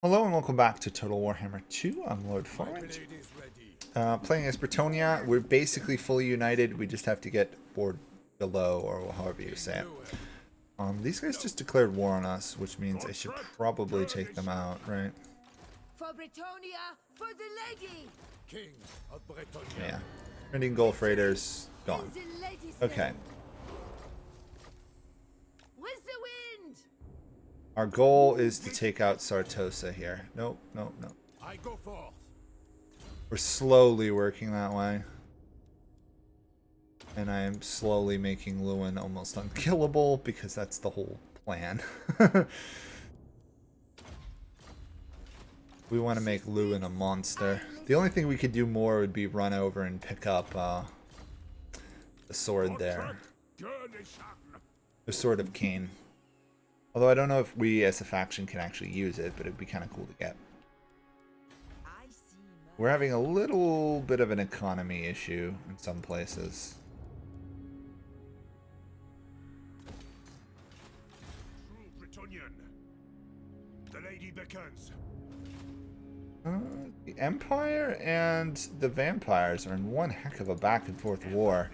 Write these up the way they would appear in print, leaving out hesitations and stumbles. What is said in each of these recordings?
Hello and welcome back to Total Warhammer 2. I'm Lord Forwind. Playing as Bretonnia. We're basically fully united. We just have to get board below, or however you say it. These guys just declared war on us, which means I should probably take them out, right? For Bretonnia, for the lady! King of Bretonnia. Yeah. Printing Gulf Raiders, gone. Okay. With the wind! Our goal is to take out Sartosa here. Nope, nope, nope. I go forth. We're slowly working that way. And I am slowly making Lewin almost unkillable because that's the whole plan. We want to make Lewin a monster. The only thing we could do more would be run over and pick up the sword there. The Sword of Cain. Although I don't know if we as a faction can actually use it, but it'd be kind of cool to get. We're having a little bit of an economy issue in some places. True Bretonnian. The lady beckons. The Empire and the Vampires are in one heck of a back and forth war.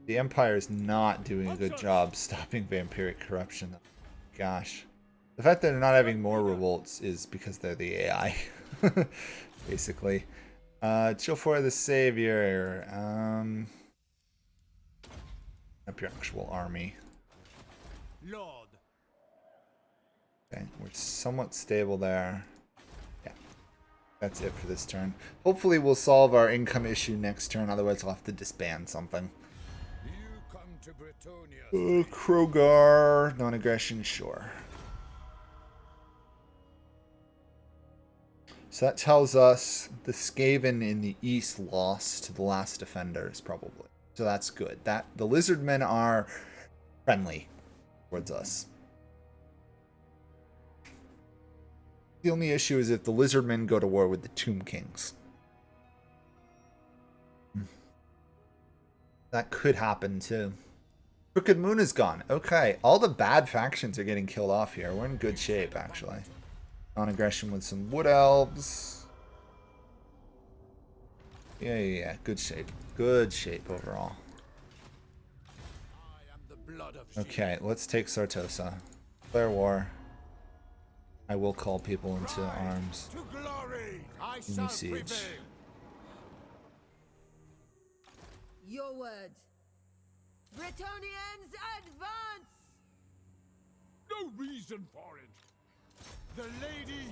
The Empire is not doing a good job stopping vampiric corruption. Gosh. The fact that they're not having more revolts is because they're the AI. Basically. Chill for the Savior. Up your actual army. Lord. Okay, we're somewhat stable there. Yeah. That's it for this turn. Hopefully we'll solve our income issue next turn, otherwise I'll have to disband something. You come to Bretonnia. Krogar, non-aggression, sure. So that tells us the Skaven in the east lost to the last defenders, probably. So that's good. That the lizardmen are friendly towards us. The only issue is if the lizardmen go to war with the Tomb Kings. That could happen too. Crooked Moon is gone. Okay, all the bad factions are getting killed off here. We're in good shape, actually. Non-aggression with some Wood Elves. Yeah. Good shape. Good shape overall. I am the blood of Okay, let's take Sartosa. Declare war. I will call people into arms. to glory. I New shall siege. prevail. Your word. Bretonnians advance! No reason for it. The lady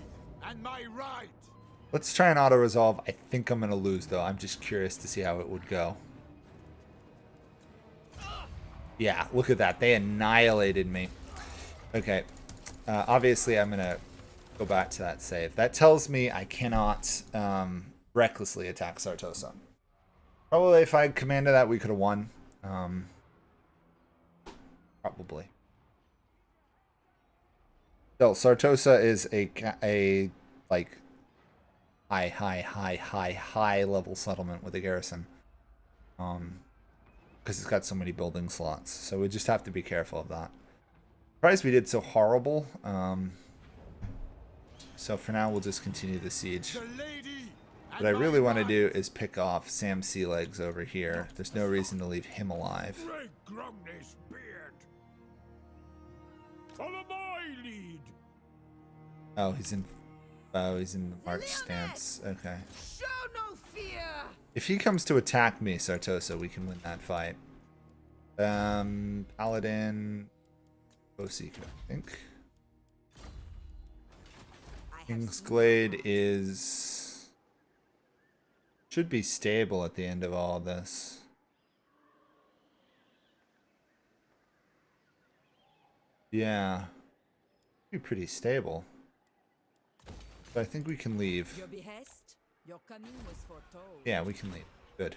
and my right. Let's try an auto-resolve. I think I'm going to lose, though. I'm just curious to see how it would go. Yeah, look at that. They annihilated me. Okay. Obviously, I'm going to go back to that save. That tells me I cannot recklessly attack Sartosa. Probably if I commanded that, we could have won. Probably. Still, Sartosa is a like high level settlement with a garrison. Because it's got so many building slots. So we just have to be careful of that. Surprised we did so horrible. So for now, we'll just continue the siege. The lady and What I really my want to right. do is pick off Sam Sealegs over here. There's no reason to leave him alive. Greg Grumney's beard. Follow my lead. Oh, he's in the march stance. Okay. Show no fear! If he comes to attack me, Sartosa, we can win that fight. Paladin, Seeker, I think. Kingsglade should be stable at the end of all this. Yeah, be pretty stable. But I think we can leave. Your behest, your coming was foretold. Yeah, we can leave. Good.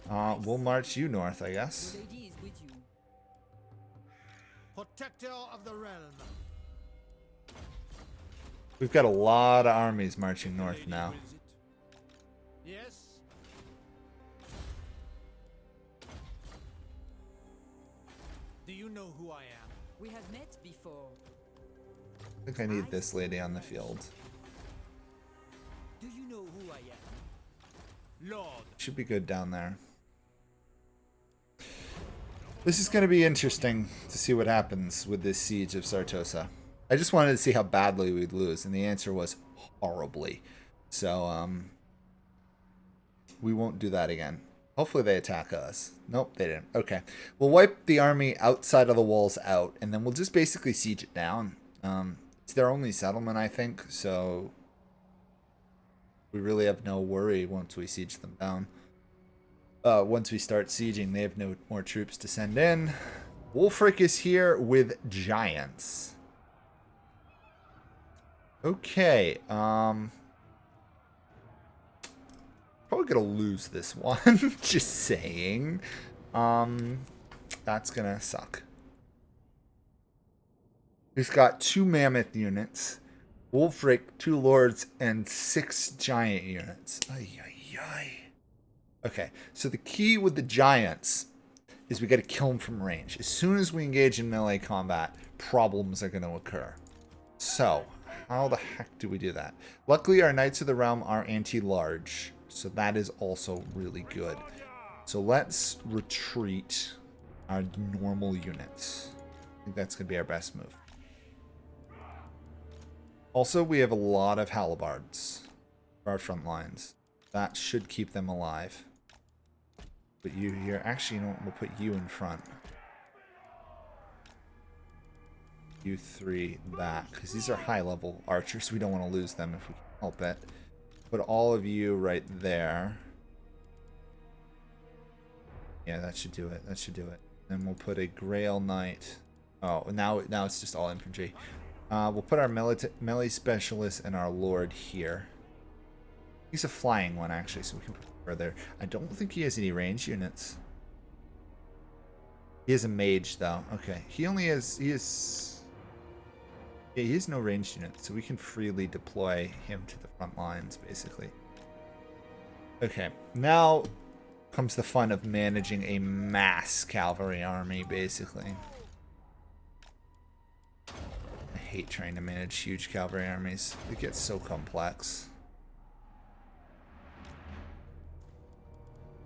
We'll march you north, I guess. The lady is with you. Protector of the realm. We've got a lot of armies marching north now. Yes. Do you know who I am? We have met before. I think I need this lady on the field. Lord. Should be good down there. This is going to be interesting to see what happens with this siege of Sartosa. I just wanted to see how badly we'd lose, and the answer was horribly. So, we won't do that again. Hopefully they attack us. Nope, they didn't. Okay. We'll wipe the army outside of the walls out, and then we'll just basically siege it down. It's their only settlement, I think, so we really have no worry once we siege them down. Once we start sieging, they have no more troops to send in. Wulfric is here with giants. Okay, probably gonna lose this one. Just saying. That's gonna suck. He's got 2 mammoth units, Wulfric, 2 lords, and 6 giant units. Ay, ay, ay. Okay, so the key with the giants is we got to kill them from range. As soon as we engage in melee combat, problems are going to occur. So, how the heck do we do that? Luckily, our Knights of the Realm are anti-large, so that is also really good. So let's retreat our normal units. I think that's going to be our best move. Also, we have a lot of halberds for our front lines. That should keep them alive. Put you here. Actually, you know what? We'll put you in front. You 3 back, because these are high-level archers. We don't want to lose them if we can help it. Put all of you right there. Yeah, that should do it. That should do it. Then we'll put a Grail Knight. Oh, now it's just all infantry. We'll put our melee specialist and our lord here. He's a flying one, actually, so we can put him further. I don't think he has any range units. He is a mage, though. Okay, he has no ranged units, so we can freely deploy him to the front lines, basically. Okay, now comes the fun of managing a mass cavalry army, basically. I hate trying to manage huge cavalry armies. It gets so complex.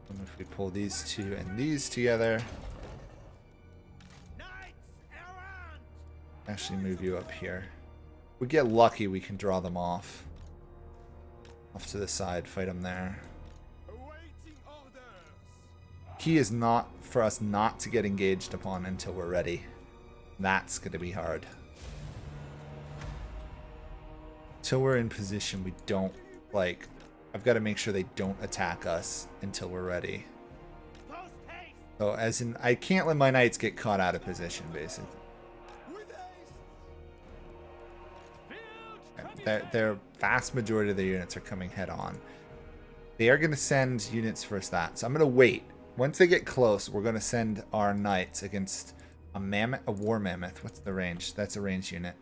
And if we pull these 2 and these together, actually move you up here. We get lucky, we can draw them off to the side, fight them there. Key is not for us not to get engaged upon until we're ready. That's going to be hard. Until we're in position, we don't, like, I've got to make sure they don't attack us until we're ready. So, as in, I can't let my knights get caught out of position, basically. Their vast majority of their units are coming head on. They are going to send units first that. So I'm going to wait. Once they get close, we're going to send our knights against a war mammoth. What's the range? That's a range unit.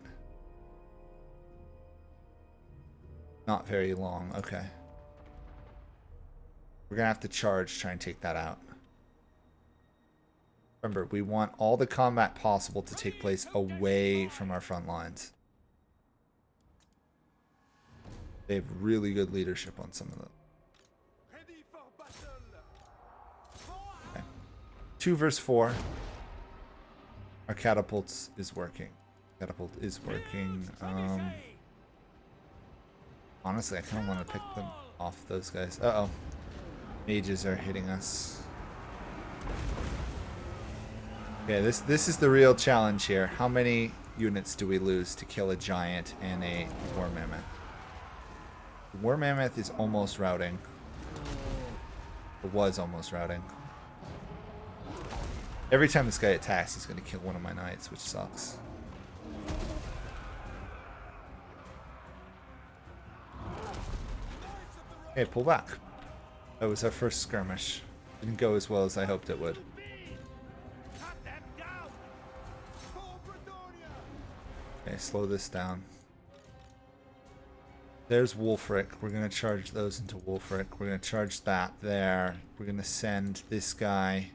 Not very long. Okay. We're going to have to charge, try and take that out. Remember, we want all the combat possible to take place away from our front lines. They have really good leadership on some of them. Okay. 2 versus 4. Our catapults is working. Catapult is working. Honestly, I kind of want to pick them off those guys. Uh-oh. Mages are hitting us. Okay, this is the real challenge here. How many units do we lose to kill a giant and a war mammoth? The war mammoth is almost routing. It was almost routing. Every time this guy attacks, he's going to kill one of my knights, which sucks. Okay, pull back. That was our first skirmish. Didn't go as well as I hoped it would. Okay, slow this down. There's Wulfric. We're going to charge those into Wulfric. We're going to charge that there. We're going to send this guy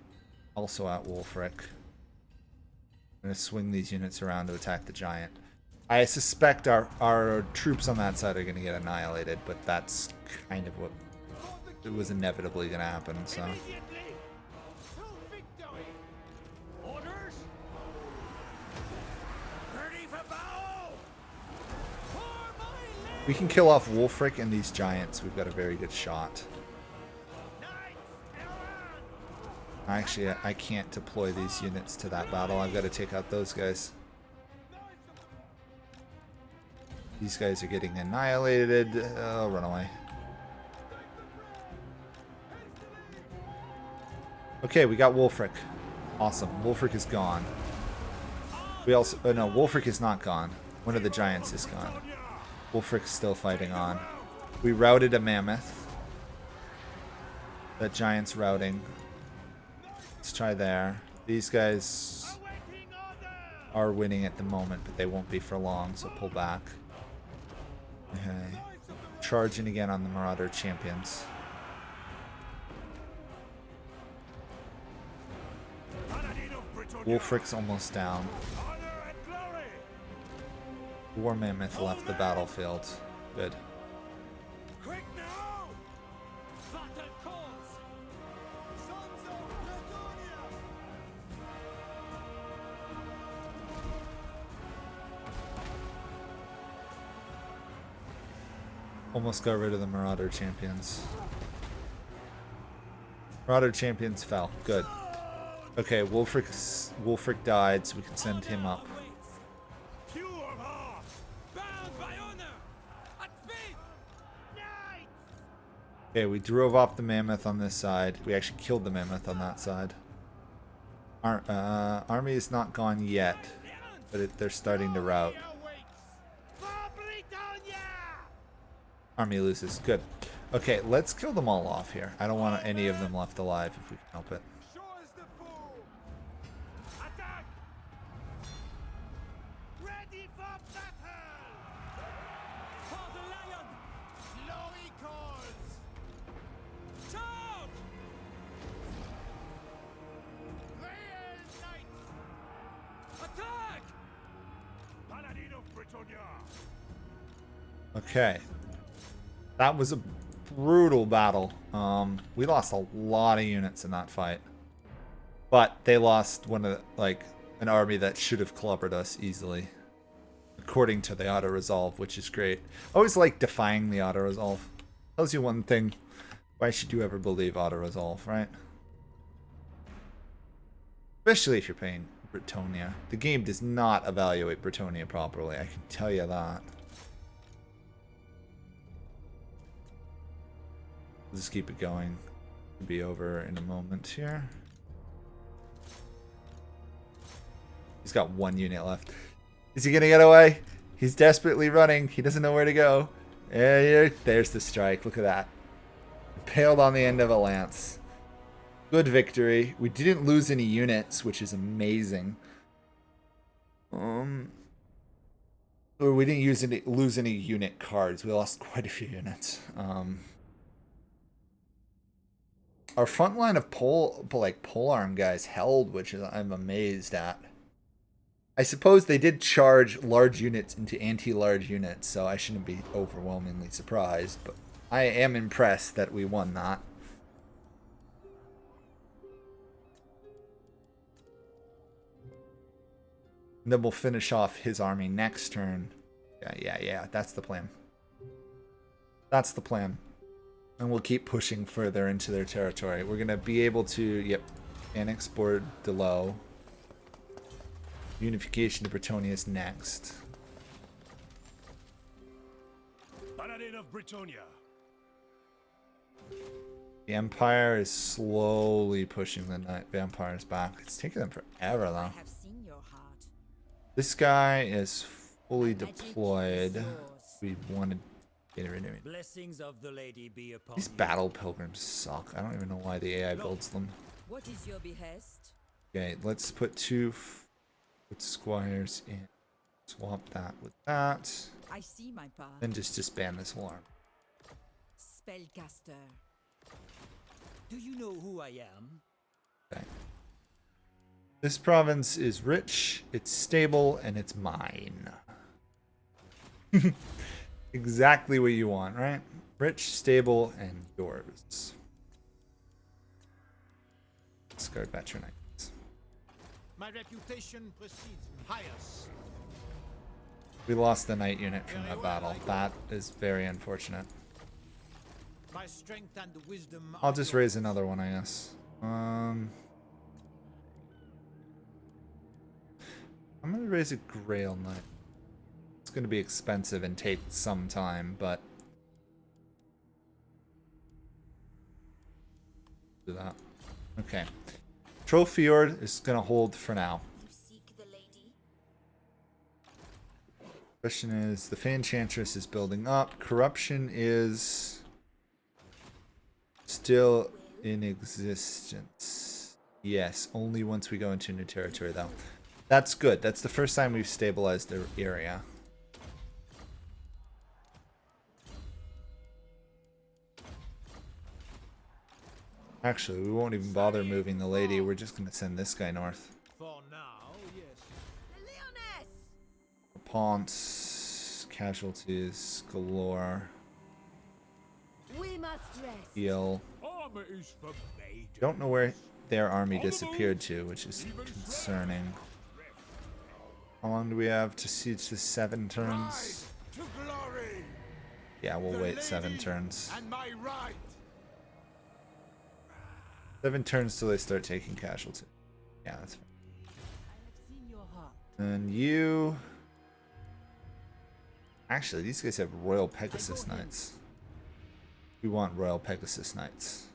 also at Wulfric. I'm going to swing these units around to attack the giant. I suspect our troops on that side are going to get annihilated, but that's kind of what it was inevitably going to happen, so. Immediately to victory. Orders. Ready for battle. For my lady. We can kill off Wulfric and these giants. We've got a very good shot. Knights around. Actually, I can't deploy these units to that battle. I've got to take out those guys. These guys are getting annihilated. Oh, run away. Okay, we got Wulfric. Awesome. Wulfric is gone. We also... Oh, no, Wulfric is not gone. One of the giants is gone. Wulfric's still fighting on. We routed a mammoth. That giant's routing. Let's try there. These guys are winning at the moment, but they won't be for long, so pull back. Okay. Charging again on the Marauder champions. Wulfric's almost down. War Mammoth left the battlefield. Good. Quick now! Battle calls! Sons of Bretonnia! Almost got rid of the Marauder champions. Marauder champions fell. Good. Okay, Wulfric died, so we can send him up. Pure heart! Bound by honor! At speed! Knights! Okay, we drove off the mammoth on this side. We actually killed the mammoth on that side. Army is not gone yet, but they're starting to rout. For Bretonnia! Army loses. Good. Okay, let's kill them all off here. I don't want any of them left alive if we can help it. Sure as the fool! Attack! Ready for battle! For the lion! Glory calls! Charge! Grail Knight! Attack! Paladin of Bretonnia! Okay. That was a brutal battle. We lost a lot of units in that fight. But they lost one of the, like, an army that should have clobbered us easily. According to the auto-resolve, which is great. I always like defying the auto-resolve. Tells you one thing. Why should you ever believe auto-resolve, right? Especially if you're playing Bretonnia. The game does not evaluate Bretonnia properly, I can tell you that. Let's keep it going. It'll be over in a moment here. He's got one unit left. Is he gonna get away? He's desperately running. He doesn't know where to go. There's the strike. Look at that. Impaled on the end of a lance. Good victory. We didn't lose any units, which is amazing. Or we didn't lose any unit cards. We lost quite a few units. Our front line of polearm guys held, which is I'm amazed at. I suppose they did charge large units into anti-large units, so I shouldn't be overwhelmingly surprised, but I am impressed that we won that. And then we'll finish off his army next turn. Yeah, that's the plan. That's the plan. And we'll keep pushing further into their territory. We're going to be able to, annex Bordeaux. Unification to Bretonnia is next. Paladin of Bretonnia. The Empire is slowly pushing the vampires back. It's taking them forever, though. I have seen your heart. This guy is fully deployed. We want to get rid of him. Blessings of the lady be upon These battle pilgrims suck. I don't even know why the AI builds them. What is your behest? Okay, let's put two squires in. Swap that with that. I see my path. Then just disband this whole army. Spellcaster. Do you know who I am? Okay. This province is rich, it's stable, and it's mine. Exactly what you want, right? Rich, stable, and yours. Discard Veteran Knights. My reputation precedes pious. We lost the knight unit from that battle. That is very unfortunate. My strength and wisdom. I'll just raise another one, I guess. I'm gonna raise a Grail Knight. It's gonna be expensive and take some time, but do that. Okay. Trollfjord is gonna hold for now. You seek the lady? Question is, the Fan Enchantress is building up. Corruption is still in existence. Yes, only once we go into new territory though. That's good. That's the first time we've stabilized the area. Actually, we won't even bother moving the lady. We're just going to send this guy north. For now, yes. The Leoness! Ponce, casualties galore. We must rest. Heal. Armor is for maidens. Don't know where their army disappeared to, which is concerning. How long do we have to siege this? 7 turns? Rise to glory. Yeah, we'll The wait 7 lady turns. And my right. 7 turns till they start taking casualties. Yeah, that's fine. I have seen your heart. And you... Actually, these guys have Royal Pegasus Knights. We want Royal Pegasus Knights.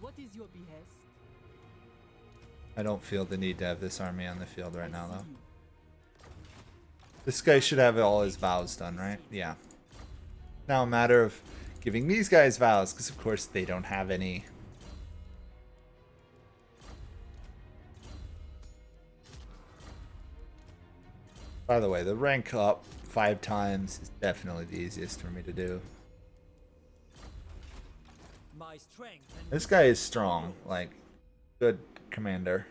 What is your behest? I don't feel the need to have this army on the field right now, though. This guy should have all his vows done, right? Yeah. Now a matter of giving these guys vows, because of course they don't have any. By the way, the rank up 5 times is definitely the easiest for me to do. My strength and This guy is strong, like, good commander.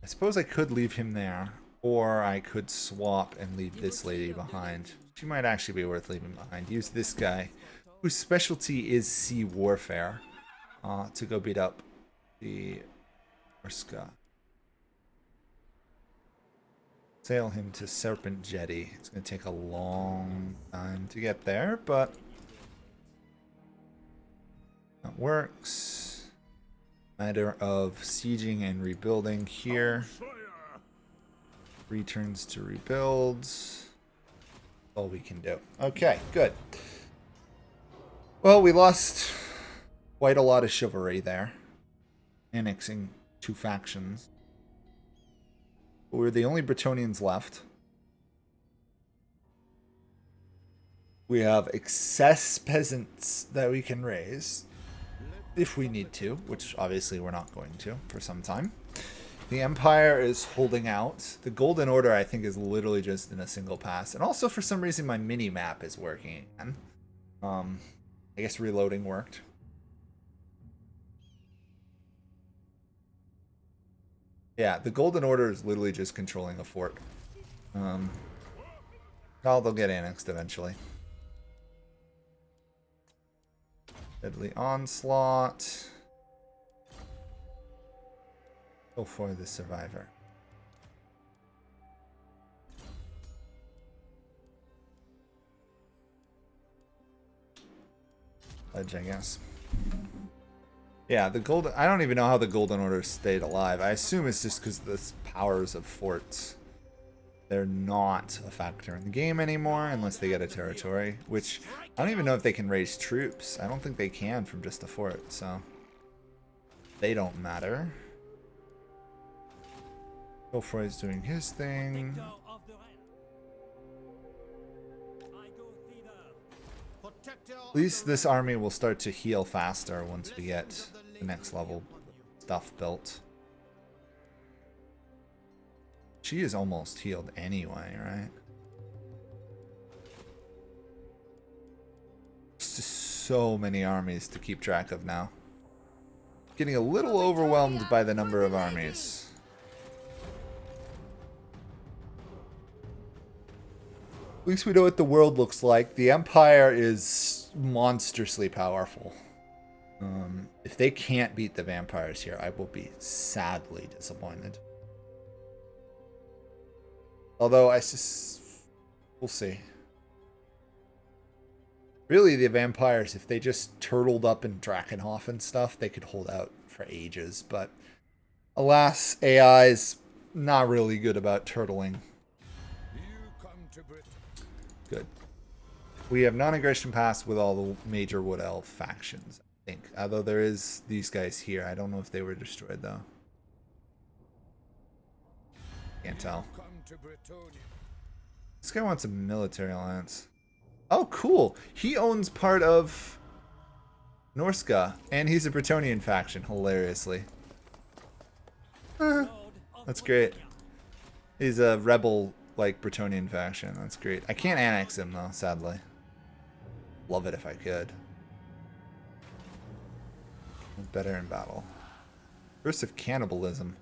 I suppose I could leave him there, or I could swap and leave this lady behind. She might actually be worth leaving behind. Use this guy, whose specialty is sea warfare, to go beat up the Norsca. Sail him to Serpent Jetty. It's going to take a long time to get there, but that works. Matter of sieging and rebuilding here. Returns to rebuild. All we can do. Okay, good. Well, we lost quite a lot of chivalry there. Annexing 2 factions. We're the only Bretonnians left. We have excess peasants that we can raise. If we need to, which obviously we're not going to for some time. The Empire is holding out. The Golden Order, I think, is literally just in a single pass. And also, for some reason, my mini-map is working again. I guess reloading worked. Yeah, the Golden Order is literally just controlling a fort. Well, they'll get annexed eventually. Deadly Onslaught. Go for the Survivor. Pledge, I guess. Yeah, the golden. I don't even know how the Golden Order stayed alive. I assume it's just because of the powers of forts. They're not a factor in the game anymore unless they get a territory, which I don't even know if they can raise troops. I don't think they can from just a fort, so they don't matter. Gofroy is doing his thing. victor of the realm. I go thither. At least this army will start to heal faster once we get the next level stuff built. She is almost healed anyway, right? It's just so many armies to keep track of now. getting a little overwhelmed by the number of armies. At least we know what the world looks like. The Empire is monstrously powerful. If they can't beat the vampires here, I will be sadly disappointed. Although we'll see. Really, the vampires, if they just turtled up in Drakenhof and stuff, they could hold out for ages. But alas, AI is not really good about turtling. Good. We have non-aggression pass with all the major Wood Elf factions, I think. Although there is these guys here. I don't know if they were destroyed, though. Can't tell. This guy wants a military alliance. Oh, cool. He owns part of Norsca, and he's a Bretonnian faction, hilariously. That's great. He's a rebel, like, Bretonnian faction. That's great. I can't annex him, though, sadly. Love it if I could. Better in battle. Curse of cannibalism.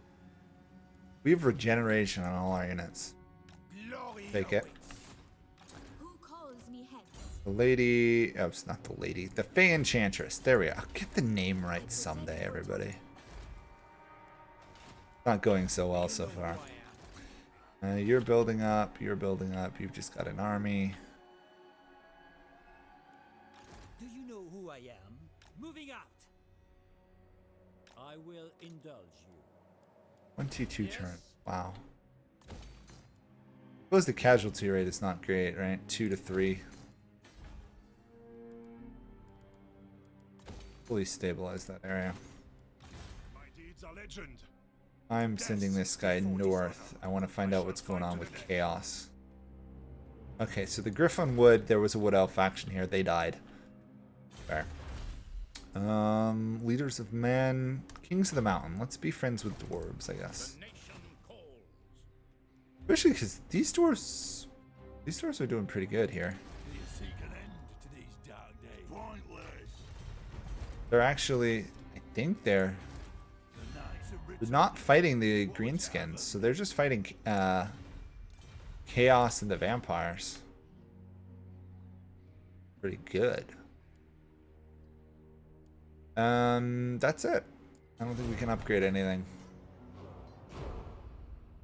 We have regeneration on all our units. Take it. The lady... Oh, it's not the lady. The Fey Enchantress. There we go. I'll get the name right someday, everybody. Not going so well so far. You're building up. You're building up. You've just got an army. Do you know who I am? Moving out. I will indulge you. 22 turns. Wow. I suppose the casualty rate is not great, right? 2 to 3. Fully stabilize that area. My deeds are legend. I'm sending this guy north. I want to find out what's going on with Chaos. Okay, so the Griffin Wood, there was a Wood Elf faction here. They died. Fair. Leaders of men. Kings of the Mountain. Let's be friends with dwarves, I guess. Especially because these dwarves are doing pretty good here. They're actually, I think they're not fighting the greenskins, so they're just fighting Chaos and the vampires. Pretty good. That's it. I don't think we can upgrade anything.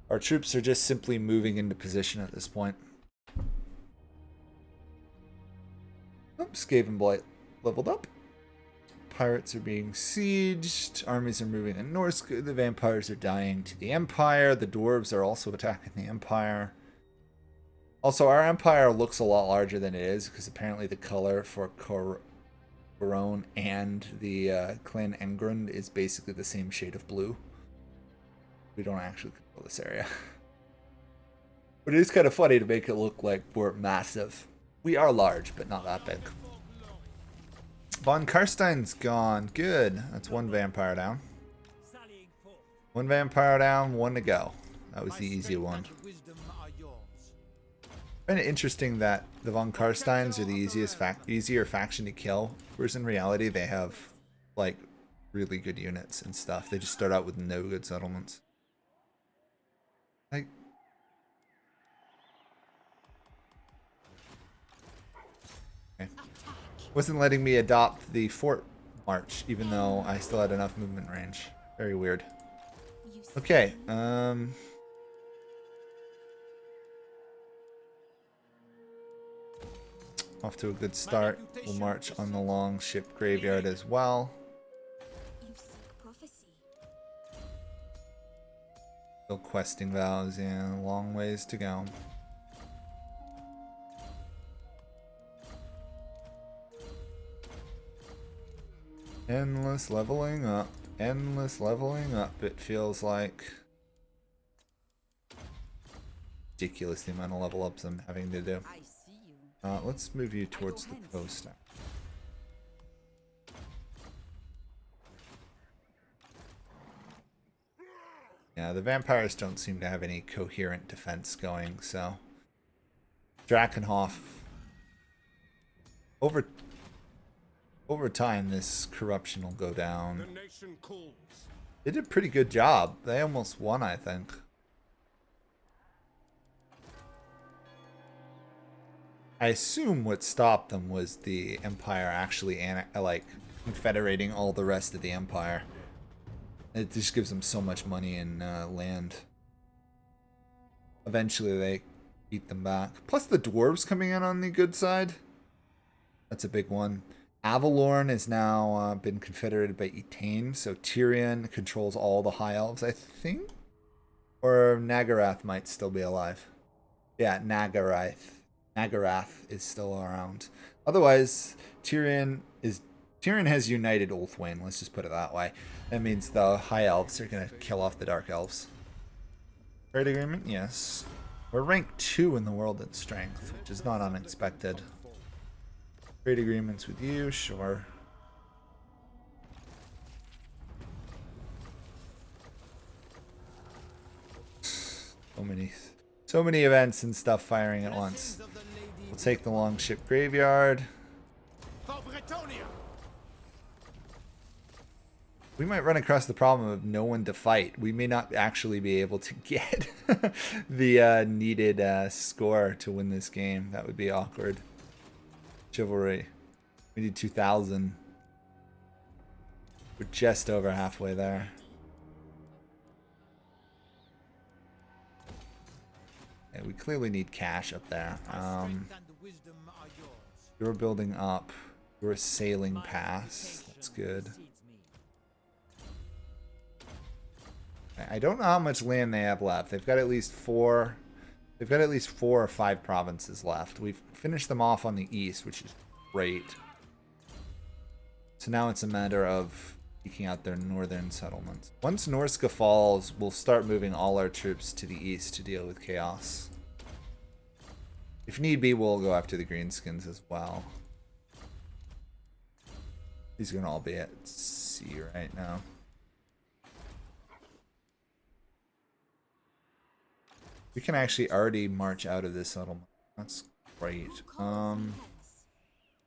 Our troops are just simply moving into position at this point. Oh, Skaven Blight leveled up. Pirates are being sieged. Armies are moving in Norsca. The vampires are dying to the Empire. The dwarves are also attacking the Empire. Also, our Empire looks a lot larger than it is because apparently the color for Corone and the Clan Engrund is basically the same shade of blue. We don't actually control this area. But it is kind of funny to make it look like we're massive. We are large, but not that big. Von Karstein's gone. Good. That's one vampire down. One vampire down, one to go. That was the easy one. Kind of interesting that the Von Karsteins are the easier faction to kill, whereas in reality they have like really good units and stuff. They just start out with no good settlements. Like, okay. Wasn't letting me adopt the fort march, even though I still had enough movement range. Very weird. Okay, off to a good start. We'll march on the long ship graveyard as well. Still questing vows, yeah, long ways to go. Endless leveling up. Endless leveling up, it feels like. Ridiculous the amount of level ups I'm having to do. Let's move you towards the coast now. Yeah, the vampires don't seem to have any coherent defense going, so Drakenhof Over time, this corruption will go The down. nation calls. They did a pretty good job. They almost won, I think. I assume what stopped them was the Empire actually like confederating all the rest of the Empire. It just gives them so much money in land. Eventually they beat them back. Plus the dwarves coming in on the good side. That's a big one. Avalorn has now been confederated by Etain, so Tyrion controls all the High Elves, I think? Or Nagarath might still be alive. Yeah, Nagarath is still around. Otherwise, Tyrion has united Ulthwyn, let's just put it that way. That means the High Elves are going to kill off the Dark Elves. Trade agreement? Yes. We're ranked 2 in the world in strength, which is not unexpected. Trade agreements with you, sure. So many events and stuff firing at once. We'll take the Longship Graveyard. For Bretonnia. We might run across the problem of no one to fight. We may not actually be able to get the needed score to win this game. That would be awkward. Chivalry. We need 2,000. We're just over halfway there. Yeah, we clearly need cash up there. You're building up. You're sailing past. That's good. I don't know how much land they have left. They've got at least 4. They've got at least 4 or 5 provinces left. We've finished them off on the east, which is great. So now it's a matter of eking out their northern settlements. Once Norsca falls, we'll start moving all our troops to the east to deal with chaos. If need be, we'll go after the Greenskins as well. These are going to all be at sea right now. We can actually already march out of this settlement. That's great.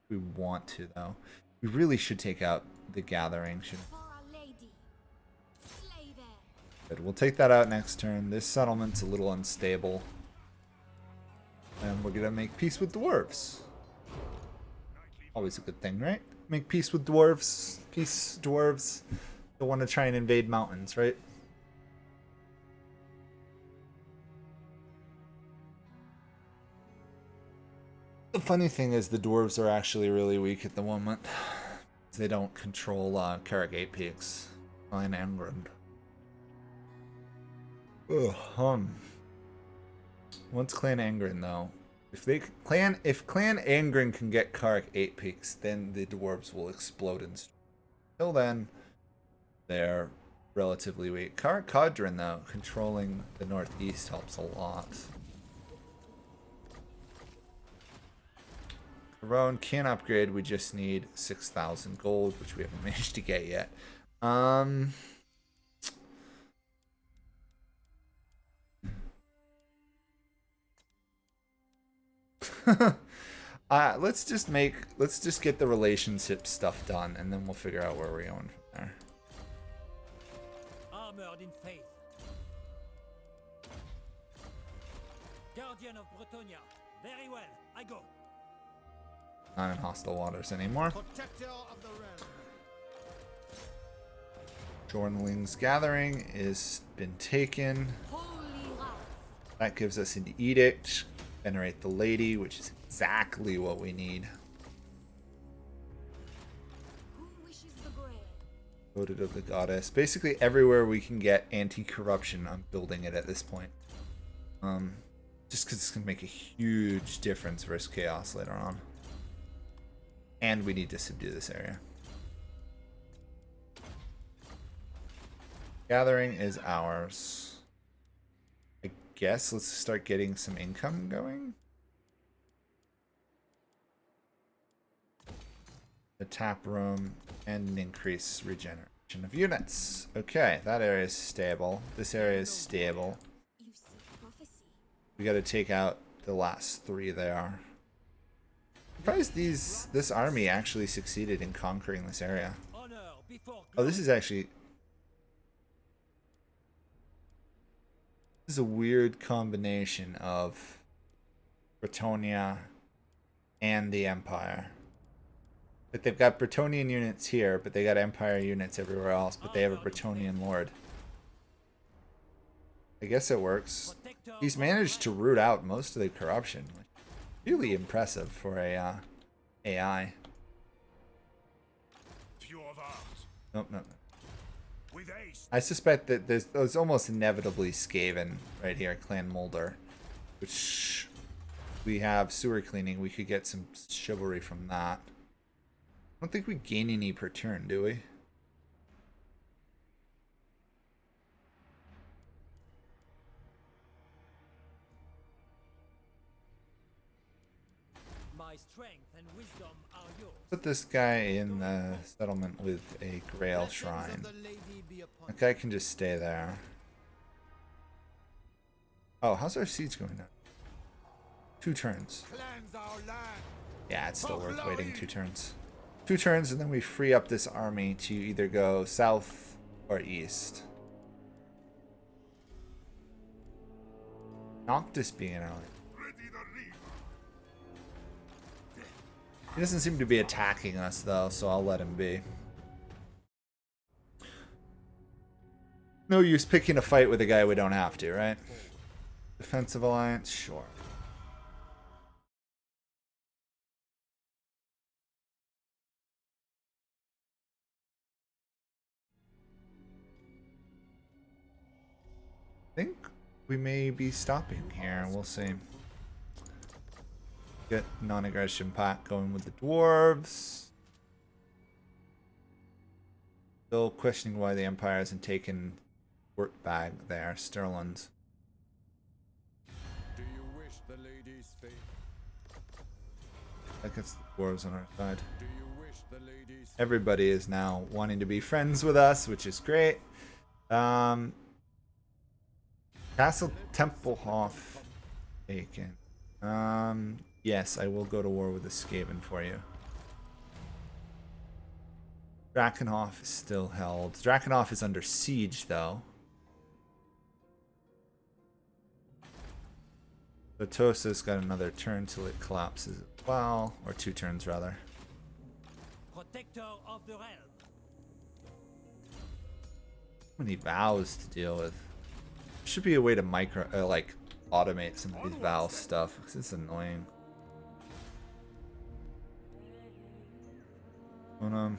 We want to, though. We really should take out the Gathering, shouldn't we? Good. We'll take that out next turn. This settlement's a little unstable. And we're gonna make peace with dwarves. Always a good thing, right? Make peace with dwarves. Peace, dwarves. Don't want to try and invade mountains, right? The funny thing is the dwarves are actually really weak at the moment. They don't control Carrick 8 Peaks. Clan Angren. Once Clan Angren though, if Clan Angren can get Carrick 8 Peaks, then the dwarves will explode in strength. Till then, they're relatively weak. Carrick Codron though, controlling the northeast helps a lot. Roan can upgrade, we just need 6,000 gold, which we haven't managed to get yet. Let's just get the relationship stuff done, and then we'll figure out where we're going from there. Armored in faith. Guardian of Bretonnia. Very well, I go. Not in hostile waters anymore. Protector of the realm. Jornling's Gathering is been taken. That gives us an edict. Venerate the Lady, which is exactly what we need. Who wishes the Grail? Voted of the Goddess. Basically everywhere we can get anti-corruption, I'm building it at this point. Just because it's going to make a huge difference versus chaos later on. And we need to subdue this area. Gathering is ours. I guess let's start getting some income going. The tap room and an increase regeneration of units. Okay, that area is stable. This area is stable. You see prophecy. We got to take out the last 3 there. Surprised this army actually succeeded in conquering this area. Honor before Oh, this is a weird combination of Bretonnia and the Empire. Like they've got Bretonnian units here, but they got Empire units everywhere else, but they have a Bretonnian lord. I guess it works. He's managed to root out most of the corruption. Really impressive for a AI. Nope, nope. I suspect that there's almost inevitably Skaven right here, Clan Mulder, which we have sewer cleaning. We could get some chivalry from that. I don't think we gain any per turn, do we? my strength and wisdom are yours. Put this guy in the settlement with a Grail Shrine. That guy can just stay there. Oh, how's our siege going now? 2 turns. Yeah, it's still worth waiting 2 turns. 2 turns, and then we free up this army to either go south or east. Noctis being an ally. He doesn't seem to be attacking us though, so I'll let him be. No use picking a fight with a guy we don't have to, right? Defensive alliance, sure. I think we may be stopping here. We'll see. Get non-aggression pact going with the dwarves. Still questioning why the Empire hasn't taken work bag there, Sterland. Do you wish the lady's fate? I guess the dwarves on our side. Do you wish the lady's Everybody is now wanting to be friends with us, which is great. Castle Templehof taken. Yes, I will go to war with the Skaven for you. Drakenhof is still held. Drakenhof is under siege, though. Sartosa's got another turn till it collapses as well. Or 2 turns, rather. Protector of the realm. Too many vows to deal with. Should be a way to automate some of these vow stuff, because it's annoying. But, I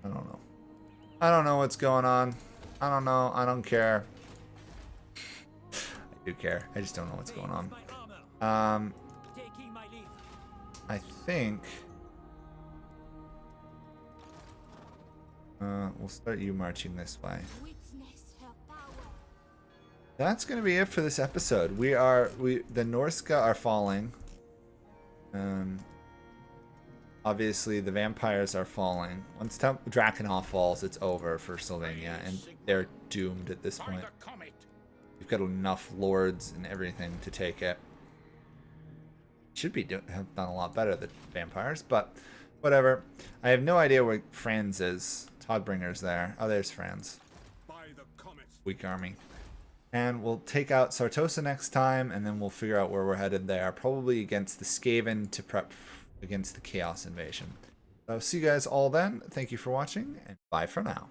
don't know. I don't know what's going on. I don't know. I don't care. I do care. I just don't know what's going on. I think we'll start you marching this way. That's gonna be it for this episode. The Norsca are falling. Obviously the vampires are falling. Once Drakenhof falls, it's over for Sylvania, and they're doomed at this point. You've got enough lords and everything to take it. Should have done a lot better than vampires, but whatever. I have no idea where Franz is. Toddbringer's there. Oh, there's Franz. Weak army. And we'll take out Sartosa next time, and then we'll figure out where we're headed there. Probably against the Skaven to prep against the Chaos Invasion. So see you guys all then. Thank you for watching, and bye for now.